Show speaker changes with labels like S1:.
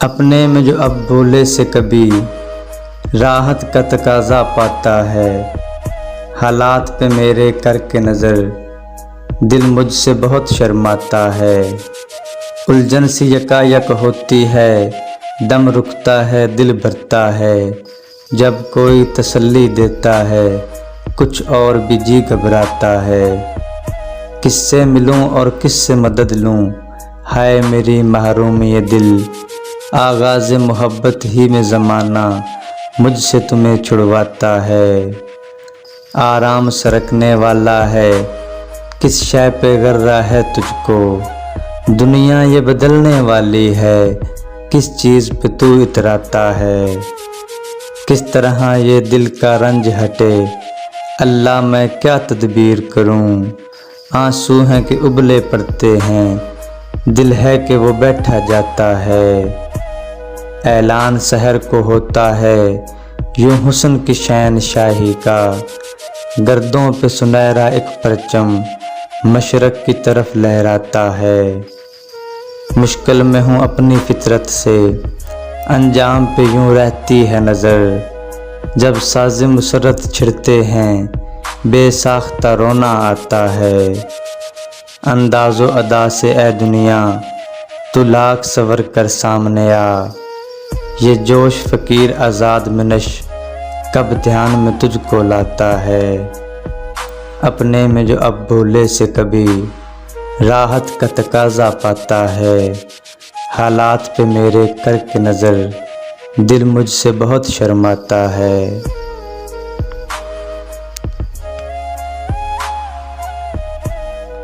S1: اپنے میں جو اب بھولے سے کبھی راحت کا تقاضا پاتا ہے، حالات پہ میرے کر کے نظر دل مجھ سے بہت شرماتا ہے۔ الجھن سی یکایک ہوتی ہے، دم رکتا ہے دل بھرتا ہے، جب کوئی تسلی دیتا ہے کچھ اور بھی جی گھبراتا ہے۔ کس سے ملوں اور کس سے مدد لوں، ہائے میری محرومی یہ دل، آغاز محبت ہی میں زمانہ مجھ سے تمہیں چھڑواتا ہے۔ آرام سرکنے والا ہے، کس شے پہ غرہ ہے تجھ کو، دنیا یہ بدلنے والی ہے، کس چیز پہ تو اتراتا ہے۔ کس طرح یہ دل کا رنج ہٹے، اللہ میں کیا تدبیر کروں، آنسو ہیں کہ ابلے پڑتے ہیں، دل ہے کہ وہ بیٹھا جاتا ہے۔ اعلان سحر کو ہوتا ہے یوں حسن کی شہنشاہی کا، گردوں پہ سنہرا ایک پرچم مشرق کی طرف لہراتا ہے۔ مشکل میں ہوں اپنی فطرت سے، انجام پہ یوں رہتی ہے نظر، جب ساز مسرت چھڑتے ہیں بے ساختہ رونا آتا ہے۔ انداز و ادا سے اے دنیا تو لاکھ سنور کر سامنے آ، یہ جوش فقیر آزاد منش کب دھیان میں تجھ کو لاتا ہے۔ اپنے میں جو اب بھولے سے کبھی راحت کا تقاضا پاتا ہے، حالات پہ میرے کر کے نظر دل مجھ سے بہت شرماتا ہے۔